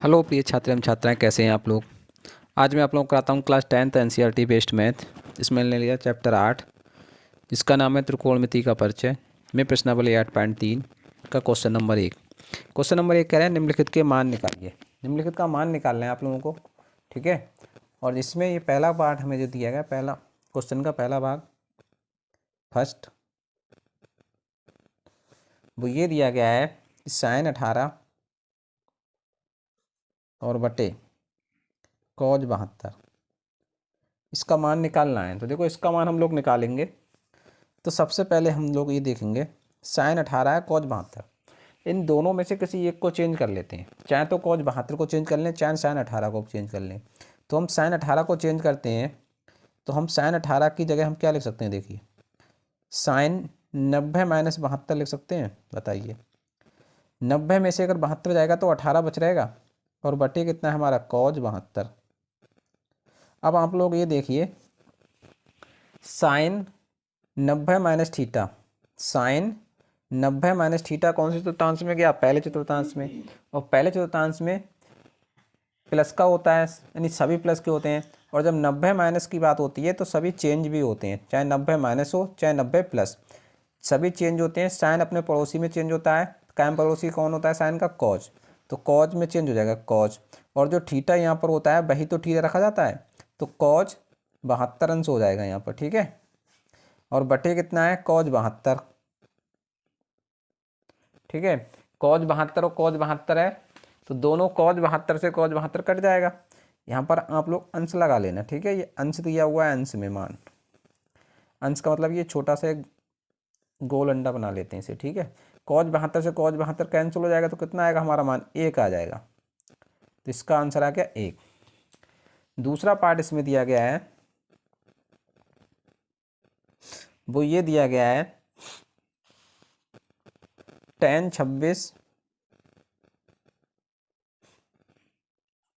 Hello प्रिय छात्र एवं छात्राएं, कैसे हैं आप लोग। आज मैं आप लोगों को कराता हूं class 10th NCERT based math. इसमें ले लिया चैप्टर 8, जिसका नाम है त्रिकोणमिति का परिचय। में प्रश्नावली 8.3 का क्वेश्चन नंबर 1। क्वेश्चन नंबर 1 कह रहे हैं निम्नलिखित के मान निकालिए। निम्नलिखित का मान निकालना है आप लोगों को, ठीक है। और इसमें ये पहला पार्ट हमें जो दिया गया, पहला क्वेश्चन का पहला भाग फर्स्ट, वो ये दिया गया है कि साइन 18 और बटे कॉज 72, इसका मान निकालना है। तो देखो, इसका मान हम लोग निकालेंगे। तो सबसे पहले हम लोग ये देखेंगे, साइन 18 है, कॉज 72। इन दोनों में से किसी एक को चेंज कर लेते हैं। चाहे तो कॉज 72 को चेंज कर लें, चाहे साइन 18 को चेंज कर लें। तो हम साइन 18 को चेंज करते हैं। तो हम साइन 18 की जगह हम क्या लिख सकते हैं, देखिए, साइन 90 माइनस 72 लिख सकते हैं। बताइए, 90 में से अगर 72 जाएगा तो 18 बच रहेगा, और बटे कितना है हमारा, कॉज 72। अब आप लोग ये देखिए, sine 90 minus theta, sine 90 minus theta कौन से चतुर्थांश में गया, पहले चतुर्थांश में। और पहले चतुर्थांश में प्लस का होता है, यानी सभी प्लस के होते हैं। और जब 90 माइनस की बात होती है तो सभी चेंज भी होते हैं, चाहे 90 माइनस हो चाहे 90 प्लस, सभी चेंज होते हैं। साइन अपने पड़ोसी में चेंज होता है। कायम पड़ोसी कौन होता है साइन का, कॉज। तो कॉज में चेंज हो जाएगा कॉज। और जो थीटा यहाँ पर होता है वही तो थीटा रखा जाता है, तो कॉज 72 अंश हो जाएगा यहाँ पर, ठीक है। और बटे कितना है, कॉज 72, ठीक है। कॉज 72 और कॉज 72 है, तो दोनों कॉज 72 से कॉज 72 कट जाएगा। यहाँ पर आप लोग अंश लगा लेना, ठीक है। ये अंश दिया हुआ है, अंश में मान, अंश का मतलब ये छोटा सा एक गोल अंडा बना लेते हैं इसे, ठीक है। कॉज 72 से कॉज 72 कैंसिल हो जाएगा, तो कितना आएगा हमारा मान, 1 आ जाएगा। तो इसका आंसर आ गया 1। दूसरा पार्ट इसमें दिया गया है, वो ये दिया गया है, tan 26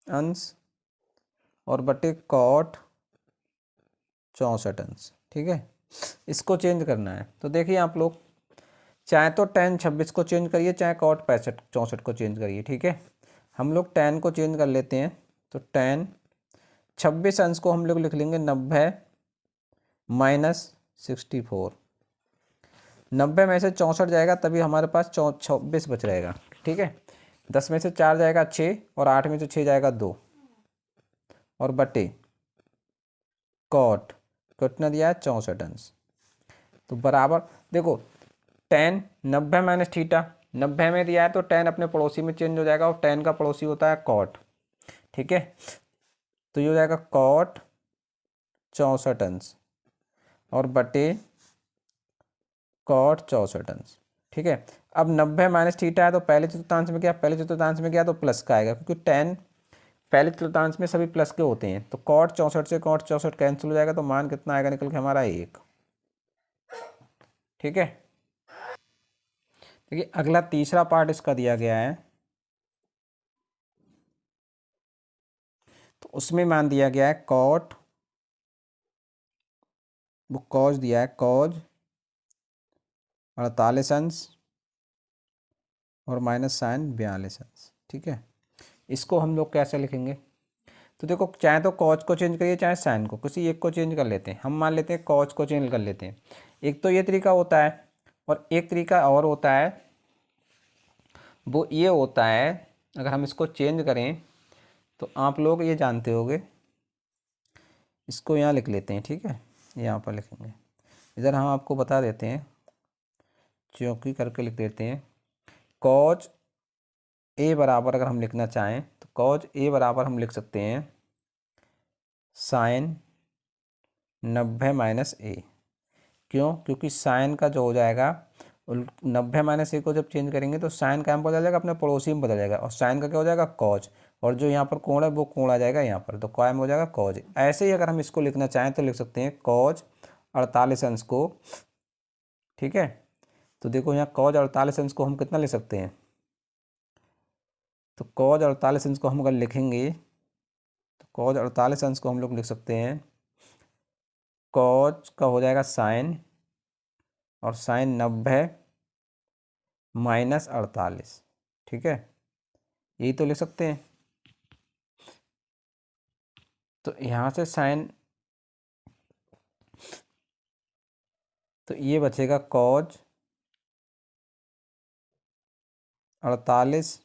अंश और बटे कॉट 64 अंश, ठीक है। इसको चेंज करना है। तो देखिए आप लोग, चाहे तो tan 26 को चेंज करिए, चाहे कॉट 64 को चेंज करिए, ठीक है। हम लोग tan को चेंज कर लेते हैं। तो tan 26 अंश को हम लोग लिख लेंगे 90 माइनस 64। 90 में से 64 जाएगा तभी हमारे पास 26 बच रहेगा, ठीक है। 10 में से 4 जाएगा 6, और 8 में से 6 जाएगा 2, और बटे कॉट कितना दिया है, 64 अंश। तो बराबर देखो, tan 90 माइनस थीटा, 90 में दिया है तो tan अपने पड़ोसी में चेंज हो जाएगा, और tan का पड़ोसी होता है कॉट, ठीक है। तो ये हो जाएगा कॉट 64 अंश और बटे कॉट 64 अंश, ठीक है। अब 90 माइनस थीटा है तो पहले चतुर्थांश में गया, पहले चतुर्थांश में गया तो प्लस का आएगा, क्योंकि tan पहले चतुर्थांश में सभी प्लस के होते हैं। तो कॉट 64 से कॉट 64 कैंसिल हो जाएगा, तो मान कितना आएगा निकल के हमारा 1, ठीक है। देखिए, अगला तीसरा पार्ट इसका दिया गया है, तो उसमें मान दिया गया है कॉट, वो कॉज दिया है, कॉज 48 अंश और माइनस साइन 42 अंश, ठीक है। इसको हम लोग कैसे लिखेंगे, तो देखो, चाहे तो कॉज को चेंज करिए, चाहे साइन को, किसी एक को चेंज कर लेते हैं। हम मान लेते हैं कॉज को चेंज कर लेते हैं। एक तो ये तरीका होता है, और एक तरीका और होता है, वो ये होता है, अगर हम इसको चेंज करें तो आप लोग ये जानते होंगे, इसको यहाँ लिख लेते हैं, ठीक है। यहाँ पर लिखेंगे, इधर हम आपको बता देते हैं, चौकी करके लिख देते हैं। कॉज ए बराबर अगर हम लिखना चाहें तो कॉज ए बराबर हम लिख सकते हैं साइन 90 माइनस ए। क्यों, क्योंकि साइन का जो हो जाएगा, 90 माइनस ए को जब चेंज करेंगे तो साइन का बदल जाएगा, अपने पड़ोसी में बदल जाएगा, और साइन का क्या हो जाएगा, कॉज। और जो यहाँ पर कोण है वो कोण आ जाएगा यहाँ पर, तो काय में हो जाएगा कॉज। ऐसे ही अगर हम इसको लिखना चाहें तो लिख सकते हैं कॉज 48 अंश को, ठीक है। तो देखो, यहाँ कॉज 48 अंश को हम कितना लिख सकते हैं, तो कॉज 48 अंश को हम अगर लिखेंगे तो कॉज 48 अंश को हम लोग लिख सकते हैं, कॉज का हो जाएगा साइन, और साइन 90 माइनस 48, ठीक है। यही तो लिख सकते हैं। तो यहाँ से साइन, तो ये बचेगा कॉज 48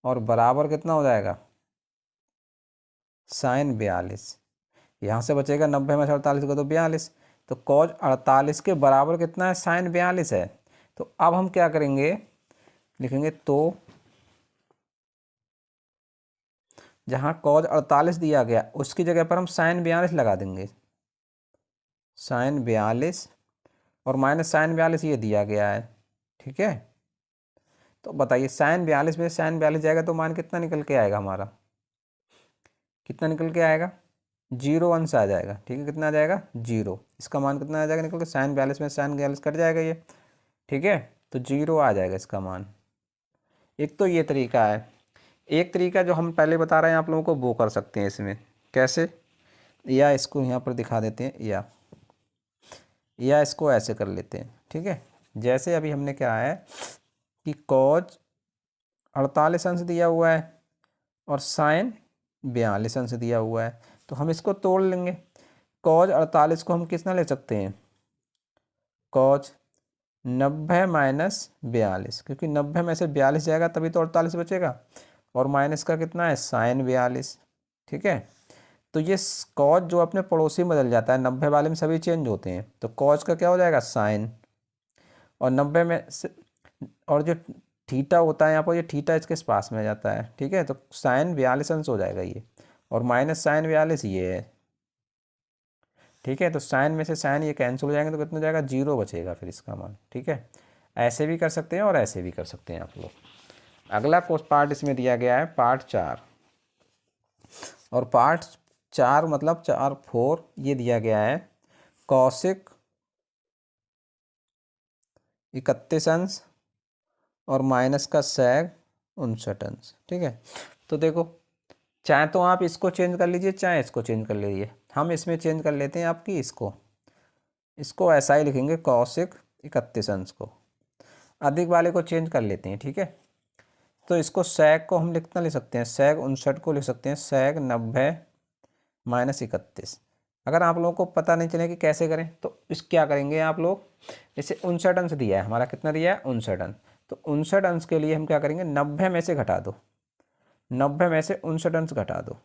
और बराबर कितना हो जाएगा, साइन 42। यहाँ से बचेगा 90 में से 48 को तो 42, तो कॉज 48 के बराबर कितना है, साइन 42 है। तो अब हम क्या करेंगे, लिखेंगे तो जहाँ कॉज 48 दिया गया उसकी जगह पर हम साइन 42 लगा देंगे, साइन 42 और माइनस साइन 42 ये दिया गया है, ठीक है। तो बताइए साइन 42 में साइन 42 जाएगा तो मान कितना निकल के आएगा हमारा, कितना निकल के आएगा, 0 अंश आ जाएगा, ठीक है। कितना आ जाएगा, 0। इसका मान कितना आ जाएगा निकल के, साइन 42 में साइन 42 कट जाएगा ये, ठीक है। तो 0 आ जाएगा इसका मान। एक तो ये तरीका है। एक तरीका जो हम पहले बता रहे हैं आप लोगों को, वो कर सकते हैं इसमें। कैसे, या इसको यहाँ पर दिखा देते हैं, या इसको ऐसे कर लेते हैं, ठीक है। जैसे अभी हमने क्या है कि कॉज 48 अंश दिया हुआ है और साइन 42 अंश दिया हुआ है, तो हम इसको तोड़ लेंगे। कॉज 48 को हम कितना ले सकते हैं, कॉज 90 माइनस 42, क्योंकि 90 में से 42 जाएगा तभी तो 48 बचेगा, और माइनस का कितना है, साइन 42, ठीक है। तो ये कॉज जो अपने पड़ोसी में बदल जाता है, 90 वाले में सभी चेंज होते हैं, तो कॉज का क्या हो जाएगा, साइन, और 90 में से, और जो थीटा होता है यहाँ पर, ये थीटा इसके पास में आ जाता है, ठीक है। तो साइन 42 अंश हो जाएगा ये, और माइनस साइन 42 ये है, ठीक है। तो साइन में से साइन ये कैंसिल हो जाएंगे तो कितना हो जाएगा, 0 बचेगा फिर इसका मान, ठीक है। ऐसे भी कर सकते हैं और ऐसे भी कर सकते हैं आप लोग। अगला पार्ट इसमें दिया गया है पार्ट 4, और पार्ट 4 मतलब 4 ये दिया गया है कौशिक 31 अंश और माइनस का सेक 59 अंश, ठीक है। तो देखो, चाहे तो आप इसको चेंज कर लीजिए, चाहे इसको चेंज कर लीजिए। हम इसमें चेंज कर लेते हैं आपकी इसको ऐसा ही लिखेंगे, कौशिक 31 अंश को, अधिक वाले को चेंज कर लेते हैं, ठीक है। तो इसको सेक को हम कितना ले सकते हैं, सेक 59 को लिख सकते हैं, सेक 90 माइनस 31। अगर आप लोगों को पता नहीं चले कि कैसे करें, तो इस क्या करेंगे आप लोग, जैसे 59 अंश दिया है हमारा, कितना दिया है, 59 अंश। तो 59 अंश के लिए हम क्या करेंगे, 90 में से घटा दो, 90 में से 59 अंश घटा दो,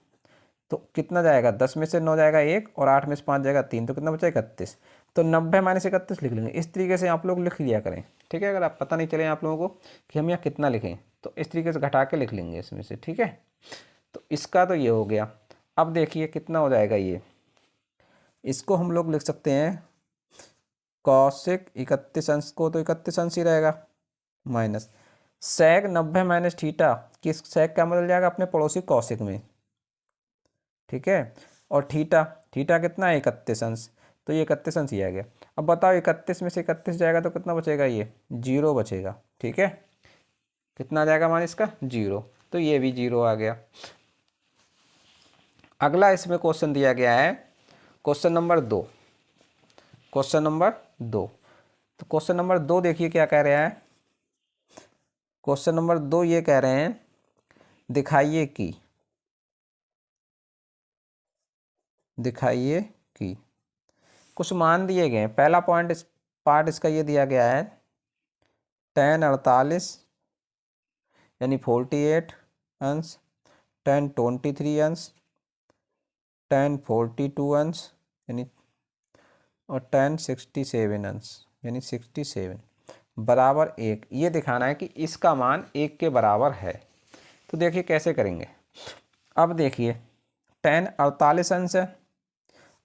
तो कितना जाएगा, 10 में से 9 जाएगा 1, और 8 में से 5 जाएगा 3, तो कितना बचा, 31। तो 90 माइनस 31 लिख लेंगे। इस तरीके से आप लोग लिख लिया करें, ठीक है। अगर आप पता नहीं चले आप लोगों को कि हम यहाँ कितना लिखें, तो इस तरीके से घटा के लिख लेंगे इसमें से, ठीक है। तो इसका तो ये हो गया। अब देखिए कितना हो जाएगा ये, इसको हम लोग लिख सकते हैं कौशिक 31 अंश को तो 31 अंश ही रहेगा, माइनस सेक 90 माइनस थीटा, किस सेक क्या बदल जाएगा, अपने पड़ोसी कौशिक में, ठीक है। और थीटा, थीटा कितना है, 31 अंश, तो ये 31 अंश ही आ गया। अब बताओ 31 में से 31 जाएगा तो कितना बचेगा, ये 0 बचेगा, ठीक है। कितना आ जाएगा मान इसका, 0, तो ये भी 0 आ गया। अगला इसमें क्वेश्चन दिया गया है, क्वेश्चन नंबर 2, क्वेश्चन नंबर 2। तो क्वेश्चन नंबर 2 देखिए क्या कह रहा है, क्वेश्चन नंबर 2 ये कह रहे हैं, दिखाइए कि कुछ मान दिए गए हैं। पहला पॉइंट पार्ट इसका ये दिया गया है, tan 48 यानी 48 अंश, tan 23 अंश, tan 42 अंश यानी, और tan 67 अंश यानी 67 बराबर 1। ये दिखाना है कि इसका मान 1 के बराबर है। तो देखिए कैसे करेंगे। अब देखिए tan 48 अंश है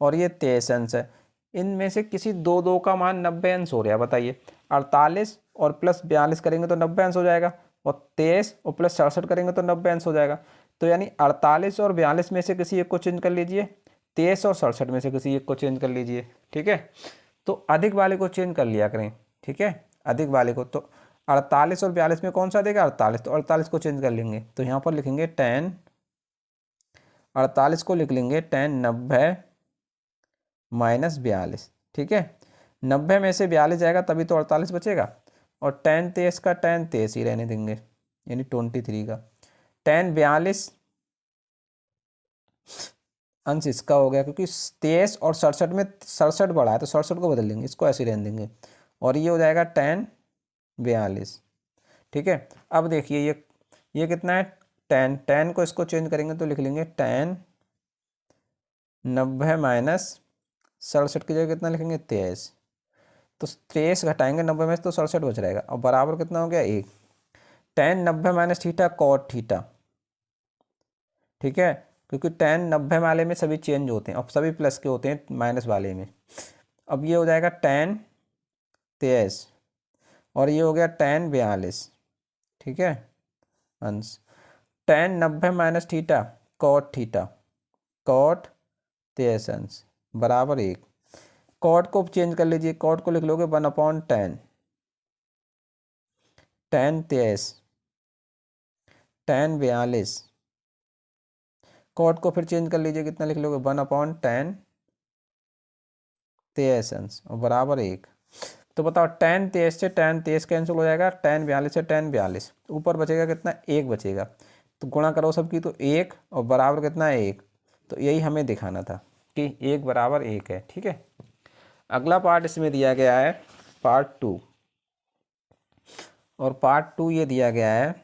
और ये 23 अंश है, इनमें से किसी दो का मान 90 अंश हो रहा है। बताइए, 48 और प्लस 42 करेंगे तो 90 अंश हो जाएगा, और 23 और प्लस 67 करेंगे तो 90 अंश हो जाएगा। तो यानी 48 और 42 में से किसी एक को चेंज कर लीजिए, 23 और 67 में से किसी एक को चेंज कर लीजिए, ठीक है। तो अधिक वाले को चेंज कर लिया करें, ठीक है, अधिक वाले को। तो 48 और 42 में कौन सा देगा, 48, तो 48 को चेंज कर लेंगे। तो यहाँ पर लिखेंगे tan 48 को लिख लेंगे tan 90 माइनस 42, ठीक है। 90 में से 42 जाएगा तभी तो 48 बचेगा, और tan 23 का tan 23 ही रहने देंगे, यानी 23 का tan 42 अंश इसका हो गया, क्योंकि 23 और 67 में 67 बड़ा है तो 67 को बदल देंगे, इसको ऐसे रहने देंगे, और ये हो जाएगा tan 42। ठीक है, अब देखिए ये कितना है, tan को इसको चेंज करेंगे तो लिख लेंगे tan 90 माइनस 67 की जगह कितना लिखेंगे 23। तो 23 घटाएंगे 90 में से तो 67 बच रहेगा, और बराबर कितना हो गया 1। tan 90 minus theta cot theta. ठीक है, क्योंकि tan 90 वाले में सभी चेंज होते हैं और सभी प्लस के होते हैं माइनस वाले में। अब ये हो जाएगा tan 23 और ये हो गया tan 42। ठीक है, अंश tan 90 minus theta cot theta, cot 23 अंश बराबर 1। कॉट को चेंज कर लीजिए, कॉट को लिख लोगे 1/10, tan 23 tan 42, कॉट को फिर चेंज कर लीजिए, कितना लिख लोगे 1/10 23 अंश और बराबर 1। तो बताओ tan 23 से tan 23 कैंसिल हो जाएगा, tan 42 से tan 42, ऊपर बचेगा कितना 1 बचेगा, तो गुणा करो सबकी तो 1 और बराबर कितना है 1। तो यही हमें दिखाना था कि 1 बराबर 1 है। ठीक है, अगला पार्ट इसमें दिया गया है पार्ट 2, और पार्ट 2 ये दिया गया है,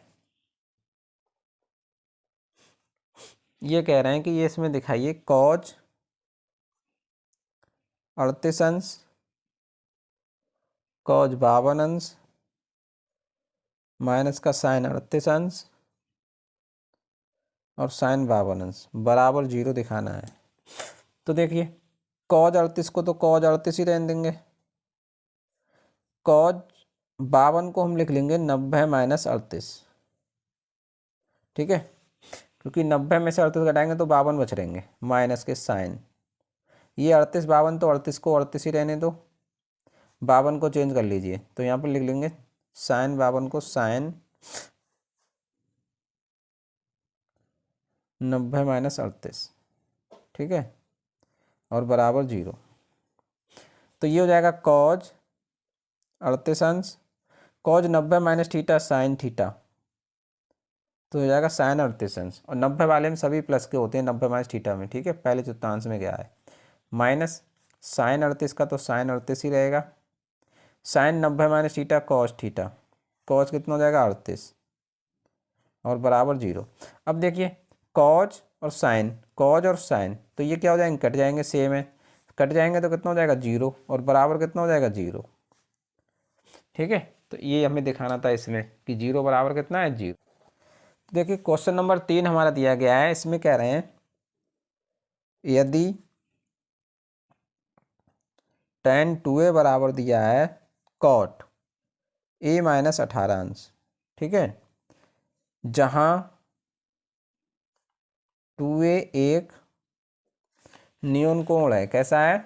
ये कह रहे हैं कि ये इसमें दिखाइए cos 38 अंश cos 52 अंश माइनस का sin 38 अंश और sin 52 अंश बराबर 0 दिखाना है। तो देखिए cos 38 को तो cos 38 ही रहने देंगे, cos 52 को हम लिख लेंगे 90 माइनस 38। ठीक है, क्योंकि 90 में से 38 घटाएंगे तो 52 बच रहेंगे माइनस के साइन, ये 38 52 तो 38 को 38 ही रहने दो, 52 को चेंज कर लीजिए तो यहाँ पर लिख लेंगे साइन 52 को साइन 90 माइनस 38। ठीक है, और बराबर 0। तो ये हो जाएगा cos 38 अंश cos 90 minus theta sine theta, तो हो जाएगा साइन 38 अंश, और 90 वाले में सभी प्लस के होते हैं 90 माइनस थीटा में। ठीक है, पहले चतुर्थांश में गया है, माइनस साइन 38 का तो साइन 38 ही रहेगा, sine 90 minus theta cos theta, cos कितना हो जाएगा 38 और बराबर 0। अब देखिए कॉज और साइन तो ये क्या हो जाएंगे, कट जाएंगे, सेम है, कट जाएंगे तो कितना हो जाएगा 0 और बराबर कितना हो जाएगा 0। ठीक है, तो ये हमें दिखाना था इसमें कि 0 बराबर कितना है 0। देखिए क्वेश्चन नंबर 3 हमारा दिया गया है, इसमें कह रहे हैं यदि tan 2a बराबर दिया है cot a माइनस 18 अंश। ठीक है, जहां 2a एक नियन कोण है, कैसा है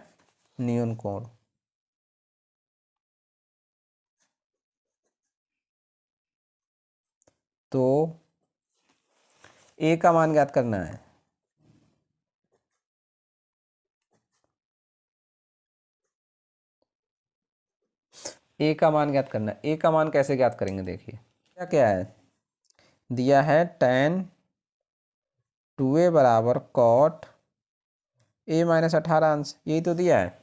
नियन कोण, तो a का मान ज्ञात करना है। a का मान ज्ञात करना है, a का मान कैसे ज्ञात करेंगे, देखिए क्या क्या है दिया है tan 2a बराबर cot a माइनस 18 अंश, यही तो दिया है।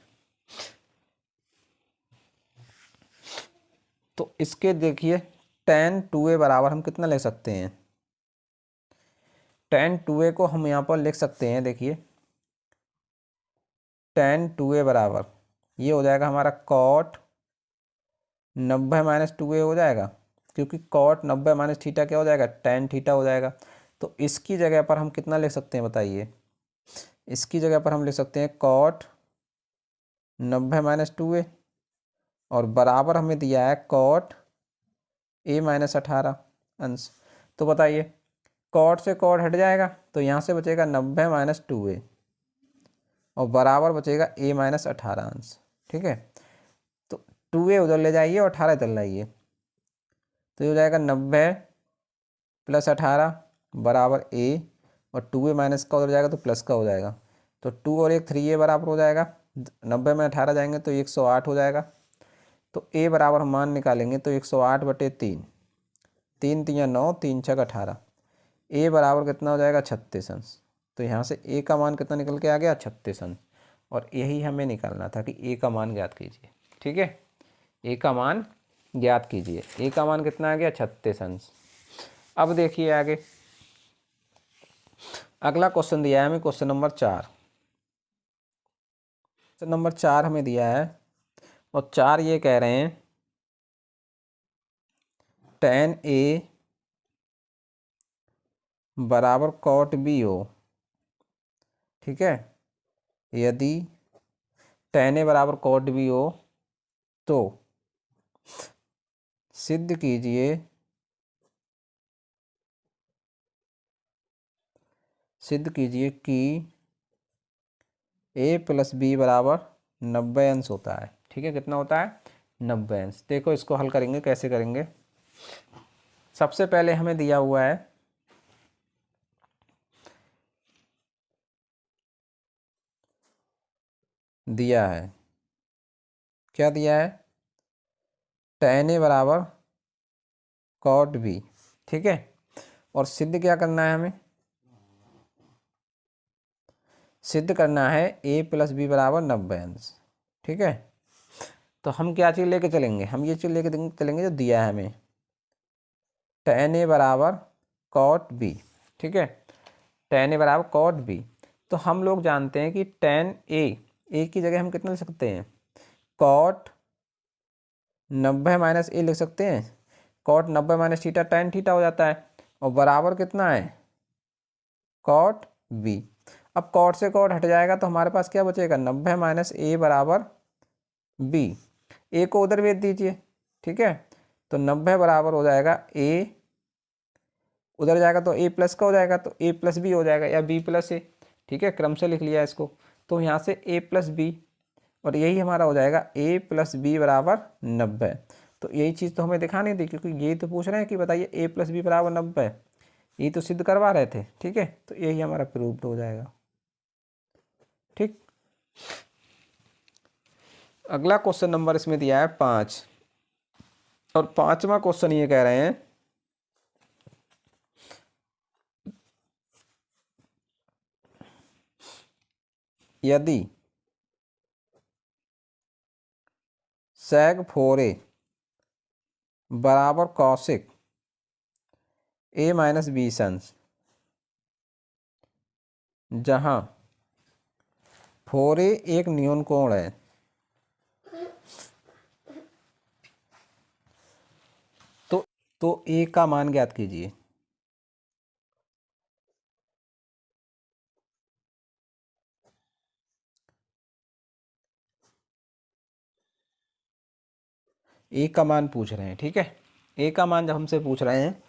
तो इसके देखिए tan 2a बराबर हम कितना ले सकते हैं, tan 2a को हम यहाँ पर लिख सकते हैं, देखिए tan 2a बराबर ये हो जाएगा हमारा cot 90 माइनस 2a हो जाएगा, क्योंकि cot 90 माइनस थीटा क्या हो जाएगा tan थीटा हो जाएगा। तो इसकी जगह पर हम कितना लिख सकते हैं बताइए, इसकी जगह पर हम लिख सकते हैं cot 90 माइनस 2a और बराबर हमें दिया है cot a माइनस 18 अंश। तो बताइए cot से cot हट जाएगा तो यहाँ से बचेगा 90 माइनस 2a और बराबर बचेगा a माइनस 18 अंश। ठीक है, तो 2a उधर ले जाइए और 18 इधर लाइए, तो ये हो जाएगा 90 प्लस 18 बराबर a, और 2a माइनस का उधर जाएगा तो प्लस का हो जाएगा, तो 2 और 1 3a बराबर हो जाएगा, 90 में 18 जाएंगे तो 108 हो जाएगा। तो a बराबर हम मान निकालेंगे तो 108 बटे 3, 3 3 9, 3 6 18, a बराबर कितना हो जाएगा 36 अंश। तो यहाँ से ए का मान कितना निकल के आ गया 36 अंश। और यही हमें निकालना था कि ए का मान ज्ञात कीजिए। ठीक है, ए का मान ज्ञात कीजिए। ए का मान कितना आ गया 36 अंश। अब देखिए आगे अगला क्वेश्चन दिया है हमें, क्वेश्चन नंबर 4। क्वेश्चन नंबर 4 हमें दिया है और 4 ये कह रहे हैं tan A बराबर cot B हो। ठीक है, यदि tan A बराबर cot B हो तो सिद्ध कीजिए कि a प्लस बी बराबर 90 अंश होता है। ठीक है, कितना होता है 90 अंश। देखो इसको हल करेंगे, कैसे करेंगे। सबसे पहले हमें दिया हुआ है क्या दिया है, tan A बराबर cot B। ठीक है, और सिद्ध क्या करना है हमें, सिद्ध करना है a प्लस बी बराबर 90 अंश। ठीक है, तो हम क्या चीज़ लेके चलेंगे, हम ये चीज़ लेके चलेंगे जो दिया है हमें, tan A बराबर cot B। ठीक है, tan A बराबर cot B। तो हम लोग जानते हैं कि tan A की जगह हम कितना लिख सकते हैं, cot 90 माइनस ए लिख सकते हैं। cot 90 minus theta tan theta हो जाता है, और बराबर कितना है cot B। अब cot से cot हट जाएगा तो हमारे पास क्या बचेगा, 90 माइनस ए बराबर B। ए को उधर भेज दीजिए। ठीक है, तो 90 बराबर हो जाएगा ए, उधर जाएगा तो ए प्लस का हो जाएगा, तो ए प्लस बी हो जाएगा या बी प्लस ए। ठीक है, क्रम से लिख लिया इसको। तो यहाँ से ए प्लस बी, और यही हमारा हो जाएगा ए प्लस बी बराबर 90। तो यही चीज़ तो हमें दिखानी थी, क्योंकि यही तो पूछ रहे हैं कि बताइए ए प्लस बी बराबर 90, यही तो सिद्ध करवा रहे थे। ठीक है, तो यही हमारा प्रूव्ड हो जाएगा। ठीक, अगला क्वेश्चन नंबर इसमें दिया है 5, और 5वां क्वेश्चन ये कह रहे हैं यदि sec 4a बराबर cosec a माइनस बी अंश, जहां 4a एक न्यून कोण है, तो a का मान ज्ञात कीजिए। ए का मान पूछ रहे हैं। ठीक है, ए का मान जब हमसे पूछ रहे हैं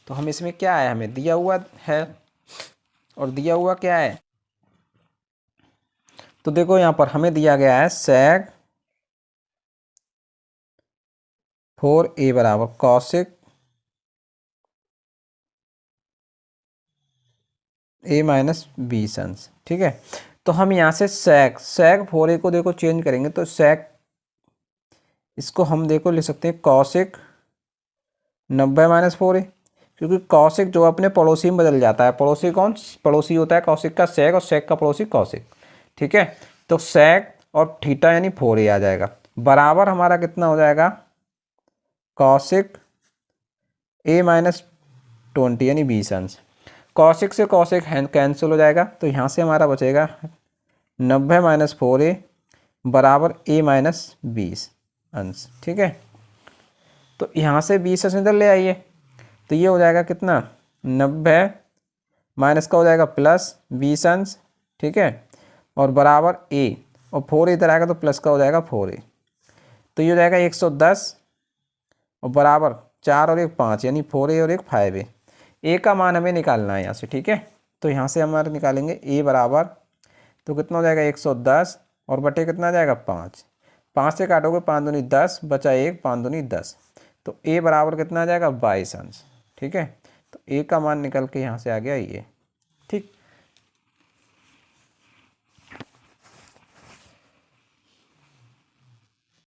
तो हम इसमें क्या है, हमें दिया हुआ है, और दिया हुआ क्या है, तो देखो यहाँ पर हमें दिया गया है sec 4a बराबर cosec a माइनस बी अंश। ठीक है, तो हम यहाँ से sec 4a को देखो चेंज करेंगे तो sec, इसको हम देखो लिख सकते हैं cosec 90 माइनस 4a, क्योंकि कौशिक जो अपने पड़ोसी में बदल जाता है। पड़ोसी कौन, पड़ोसी होता है कौशिक का सेक, और सेक का पड़ोसी कौशिक। ठीक है, तो सेक और थीटा यानी 4a आ जाएगा, बराबर हमारा कितना हो जाएगा कौशिक a माइनस 20 यानी 20 अंश। कौशिक से कौशिक कैंसिल हो जाएगा, तो यहाँ से हमारा बचेगा 90 माइनस 4a बराबर a माइनस 20 अंश। ठीक है, तो यहाँ से 20 अंश इधर ले आइए, तो ये हो जाएगा कितना 90 माइनस का हो जाएगा प्लस 20 अंश। ठीक है, और बराबर a, और 4 इधर आएगा तो प्लस का हो जाएगा 4a, तो ये हो जाएगा 110, और बराबर 4 और 1 5 यानी 4a और 1 5a। a का मान हमें निकालना है यहाँ से। ठीक है, तो यहाँ से हमारे निकालेंगे a बराबर, तो कितना हो जाएगा 110, और बटे कितना आ जाएगा 5, 5 से काटोगे 5 दूनी 10, बचा 1, 5 दूनी 10, तो a बराबर कितना आ जाएगा 22 अंश। ठीक है, तो a का मान निकल के यहाँ से आ गया ये। ठीक।